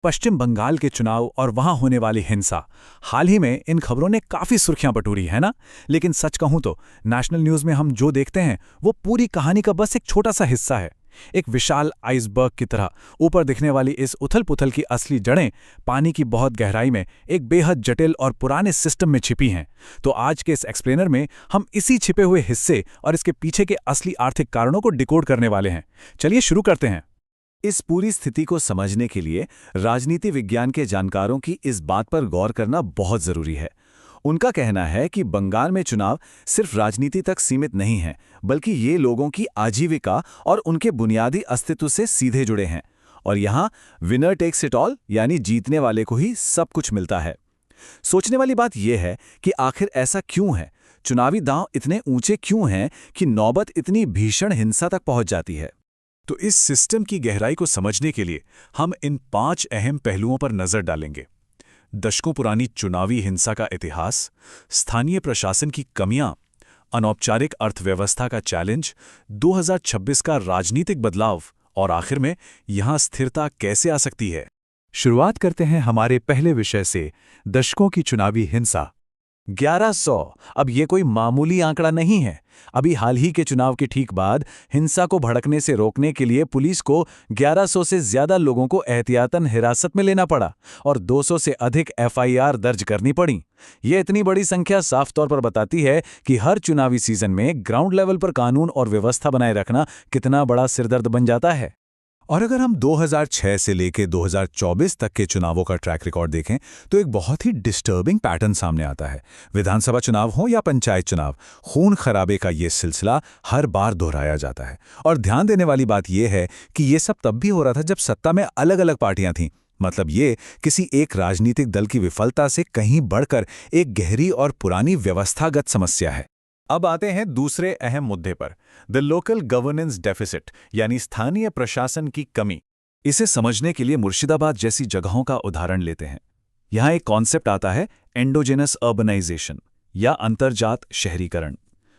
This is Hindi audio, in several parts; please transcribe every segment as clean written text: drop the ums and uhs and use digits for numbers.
पश्चिम बंगाल के चुनाव और वहां होने वाली हिंसा। हाल ही में इन खबरों ने काफी सुर्खियां बटोरी है ना। लेकिन सच कहूं तो नेशनल न्यूज में हम जो देखते हैं वो पूरी कहानी का बस एक छोटा सा हिस्सा है। एक विशाल आइसबर्ग की तरह ऊपर दिखने वाली इस उथल-पुथल की असली जड़ें पानी की बहुत गहराई में एक बेहद जटिल और पुराने सिस्टम में छिपी हैं। तो आज के इस एक्सप्लेनर में हम इसी छिपे हुए हिस्से और इसके पीछे के असली आर्थिक कारणों को डिकोड करने वाले हैं। चलिए शुरू करते हैं। इस पूरी स्थिति को समझने के लिए राजनीति विज्ञान के जानकारों की इस बात पर गौर करना बहुत जरूरी है। उनका कहना है कि बंगाल में चुनाव सिर्फ राजनीति तक सीमित नहीं है, बल्कि ये लोगों की आजीविका और उनके बुनियादी अस्तित्व से सीधे जुड़े हैं। और यहाँ विनर टेक्स इट ऑल, यानी जीतने वाले को ही सब कुछ मिलता है। सोचने वाली बात यह है कि आखिर ऐसा क्यों है? चुनावी दांव इतने ऊंचे क्यों हैं कि नौबत इतनी भीषण हिंसा तक पहुंच जाती है? तो इस सिस्टम की गहराई को समझने के लिए हम इन 5 अहम पहलुओं पर नजर डालेंगे। दशकों पुरानी चुनावी हिंसा का इतिहास, स्थानीय प्रशासन की कमियां, अनौपचारिक अर्थव्यवस्था का चैलेंज, 2026 का राजनीतिक बदलाव और आखिर में यहां स्थिरता कैसे आ सकती है। शुरुआत करते हैं हमारे पहले विषय से, दशकों की चुनावी हिंसा। 1100 अब ये कोई मामूली आंकड़ा नहीं है। अभी हाल ही के चुनाव के ठीक बाद हिंसा को भड़कने से रोकने के लिए पुलिस को 1100 से ज्यादा लोगों को एहतियातन हिरासत में लेना पड़ा और 200 से अधिक एफआईआर दर्ज करनी पड़ी। ये इतनी बड़ी संख्या साफ तौर पर बताती है कि हर चुनावी सीजन में ग्राउंड लेवल पर कानून और व्यवस्था बनाए रखना कितना बड़ा सिरदर्द बन जाता है। और अगर हम 2006 से लेकर 2024 तक के चुनावों का ट्रैक रिकॉर्ड देखें तो एक बहुत ही डिस्टर्बिंग पैटर्न सामने आता है। विधानसभा चुनाव हो या पंचायत चुनाव, खून खराबे का ये सिलसिला हर बार दोहराया जाता है। और ध्यान देने वाली बात यह है कि ये सब तब भी हो रहा था जब सत्ता में अलग अलग पार्टियां थीं। मतलब ये किसी एक राजनीतिक दल की विफलता से कहीं बढ़कर एक गहरी और पुरानी व्यवस्थागत समस्या है। अब आते हैं दूसरे अहम मुद्दे पर, द लोकल गवर्नेंस डेफिसिट, यानी स्थानीय प्रशासन की कमी। इसे समझने के लिए मुर्शिदाबाद जैसी जगहों का उदाहरण लेते हैं। यहाँ एक कॉन्सेप्ट आता है एंडोजेनस अर्बनाइजेशन या अंतर्जात शहरीकरण।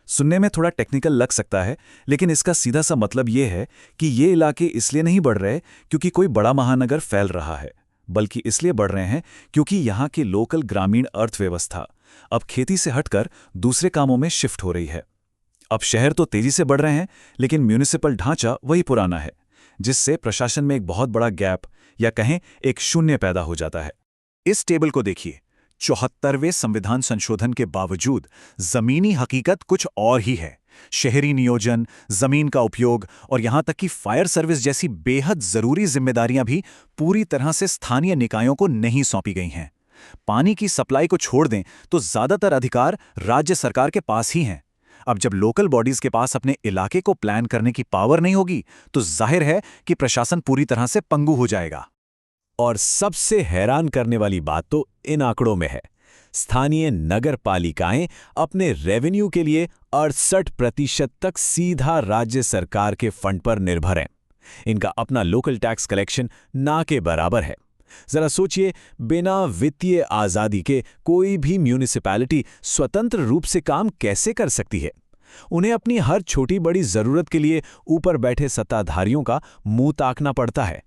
सुनने में थोड़ा टेक्निकल लग सकता है, लेकिन इसका सीधा सा मतलब ये है कि ये इलाके इसलिए नहीं बढ़ रहे क्योंकि कोई बड़ा महानगर फैल रहा है, बल्कि इसलिए बढ़ रहे हैं क्योंकि यहाँ की लोकल ग्रामीण अर्थव्यवस्था अब खेती से हटकर दूसरे कामों में शिफ्ट हो रही है। अब शहर तो तेजी से बढ़ रहे हैं, लेकिन म्यूनिसिपल ढांचा वही पुराना है, जिससे प्रशासन में एक बहुत बड़ा गैप या कहें एक शून्य पैदा हो जाता है। इस टेबल को देखिए। 74वें संविधान संशोधन के बावजूद जमीनी हकीकत कुछ और ही है। शहरी नियोजन, जमीन का उपयोग और यहां तक कि फायर सर्विस जैसी बेहद जरूरी जिम्मेदारियां भी पूरी तरह से स्थानीय निकायों को नहीं सौंपी गई हैं। पानी की सप्लाई को छोड़ दें तो ज्यादातर अधिकार राज्य सरकार के पास ही हैं। अब जब लोकल बॉडीज के पास अपने इलाके को प्लान करने की पावर नहीं होगी तो जाहिर है कि प्रशासन पूरी तरह से पंगु हो जाएगा। और सबसे हैरान करने वाली बात तो इन आंकड़ों में है। स्थानीय नगर पालिकाएं अपने रेवेन्यू के लिए 68% तक सीधा राज्य सरकार के फंड पर निर्भर हैं। इनका अपना लोकल टैक्स कलेक्शन ना के बराबर है। जरा सोचिए, बिना वित्तीय आजादी के कोई भी म्यूनिसिपैलिटी स्वतंत्र रूप से काम कैसे कर सकती है? उन्हें अपनी हर छोटी बड़ी जरूरत के लिए ऊपर बैठे सत्ताधारियों का मुंह ताकना पड़ता है।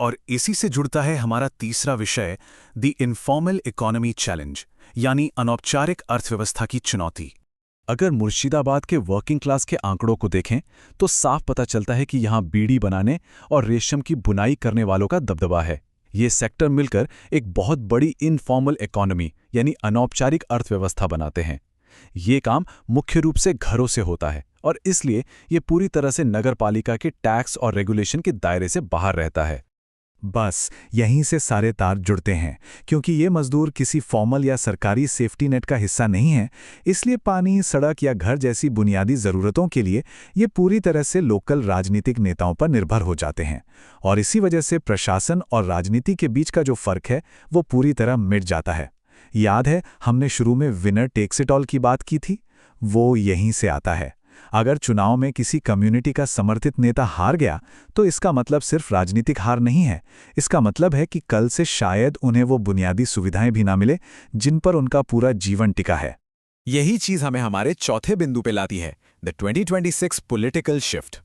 और इसी से जुड़ता है हमारा तीसरा विषय, द इनफॉर्मल इकोनॉमी चैलेंज, यानी अनौपचारिक अर्थव्यवस्था की चुनौती। अगर मुर्शिदाबाद के वर्किंग क्लास के आंकड़ों को देखें तो साफ पता चलता है कि यहां बीड़ी बनाने और रेशम की बुनाई करने वालों का दबदबा है। ये सेक्टर मिलकर एक बहुत बड़ी इनफॉर्मल इकोनॉमी यानी अनौपचारिक अर्थव्यवस्था बनाते हैं। ये काम मुख्य रूप से घरों से होता है और इसलिए ये पूरी तरह से नगरपालिका के टैक्स और रेगुलेशन के दायरे से बाहर रहता है। बस यहीं से सारे तार जुड़ते हैं, क्योंकि ये मजदूर किसी फॉर्मल या सरकारी सेफ्टी नेट का हिस्सा नहीं है। इसलिए पानी, सड़क या घर जैसी बुनियादी ज़रूरतों के लिए ये पूरी तरह से लोकल राजनीतिक नेताओं पर निर्भर हो जाते हैं। और इसी वजह से प्रशासन और राजनीति के बीच का जो फर्क है वो पूरी तरह मिट जाता है। याद है हमने शुरू में विनर टेक्स इट ऑल की बात की थी, वो यहीं से आता है। अगर चुनाव में किसी कम्युनिटी का समर्थित नेता हार गया तो इसका मतलब सिर्फ राजनीतिक हार नहीं है। इसका मतलब है कि कल से शायद उन्हें वो बुनियादी सुविधाएं भी ना मिले जिन पर उनका पूरा जीवन टिका है। यही चीज हमें हमारे चौथे बिंदु पे लाती है, द 2026 पॉलिटिकल शिफ्ट।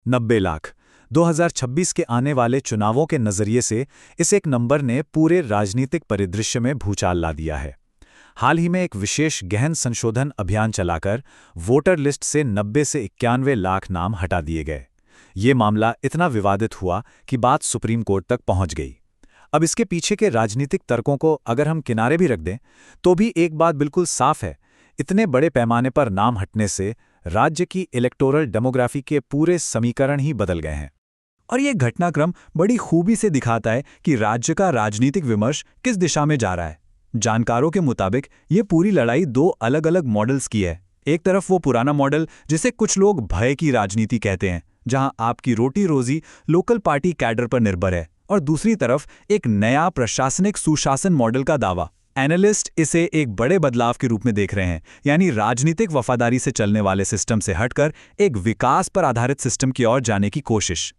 90 लाख 2026 के आने वाले चुनावों के नजरिए से इस एक नंबर ने पूरे राजनीतिक परिदृश्य में भूचाल ला दिया है। हाल ही में एक विशेष गहन संशोधन अभियान चलाकर वोटर लिस्ट से 90 से 91 लाख नाम हटा दिए गए। ये मामला इतना विवादित हुआ कि बात सुप्रीम कोर्ट तक पहुंच गई। अब इसके पीछे के राजनीतिक तर्कों को अगर हम किनारे भी रख दें तो भी एक बात बिल्कुल साफ है, इतने बड़े पैमाने पर नाम हटने से राज्य की इलेक्टोरल डेमोग्राफी के पूरे समीकरण ही बदल गए हैं। और ये घटनाक्रम बड़ी खूबी से दिखाता है कि राज्य का राजनीतिक विमर्श किस दिशा में जा रहा है। जानकारों के मुताबिक ये पूरी लड़ाई दो अलग अलग मॉडल्स की है। एक तरफ वो पुराना मॉडल जिसे कुछ लोग भय की राजनीति कहते हैं, जहां आपकी रोटी रोजी लोकल पार्टी कैडर पर निर्भर है, और दूसरी तरफ एक नया प्रशासनिक सुशासन मॉडल का दावा। एनालिस्ट इसे एक बड़े बदलाव के रूप में देख रहे हैं, यानी राजनीतिक वफादारी से चलने वाले सिस्टम से हटकर एक विकास पर आधारित सिस्टम की ओर जाने की कोशिश।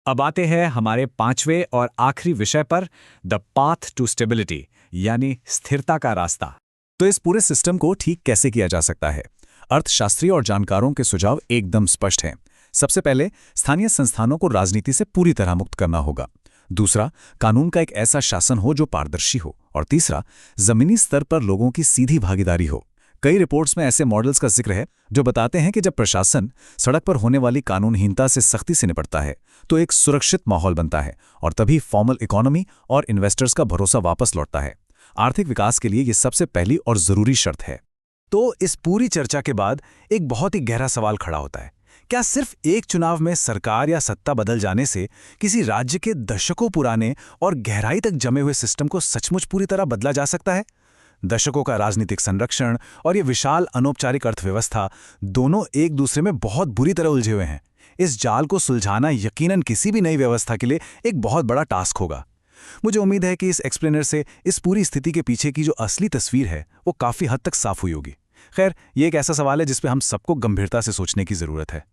अब आते हैं हमारे पांचवें और आखिरी विषय पर, द पाथ टू स्टेबिलिटी, यानी स्थिरता का रास्ता। तो इस पूरे सिस्टम को ठीक कैसे किया जा सकता है? अर्थशास्त्री और जानकारों के सुझाव एकदम स्पष्ट हैं। सबसे पहले स्थानीय संस्थानों को राजनीति से पूरी तरह मुक्त करना होगा। दूसरा, कानून का एक ऐसा शासन हो जो पारदर्शी हो। और तीसरा, जमीनी स्तर पर लोगों की सीधी भागीदारी हो। कई रिपोर्ट्स में ऐसे मॉडल्स का जिक्र है जो बताते हैं कि जब प्रशासन सड़क पर होने वाली कानूनहीनता से सख्ती से निपटता है तो एक सुरक्षित माहौल बनता है, और तभी फॉर्मल इकोनॉमी और इन्वेस्टर्स का भरोसा वापस लौटता है। आर्थिक विकास के लिए ये सबसे पहली और जरूरी शर्त है। तो इस पूरी चर्चा के बाद एक बहुत ही गहरा सवाल खड़ा होता है, क्या सिर्फ एक चुनाव में सरकार या सत्ता बदल जाने से किसी राज्य के दशकों पुराने और गहराई तक जमे हुए सिस्टम को सचमुच पूरी तरह बदला जा सकता है? दशकों का राजनीतिक संरक्षण और ये विशाल अनौपचारिक अर्थव्यवस्था दोनों एक दूसरे में बहुत बुरी तरह उलझे हुए हैं। इस जाल को सुलझाना यकीनन किसी भी नई व्यवस्था के लिए एक बहुत बड़ा टास्क होगा। मुझे उम्मीद है कि इस एक्सप्लेनर से इस पूरी स्थिति के पीछे की जो असली तस्वीर है वो काफ़ी हद तक साफ हुई होगी। खैर, ये एक ऐसा सवाल है जिस पे हम सबको गंभीरता से सोचने की ज़रूरत है।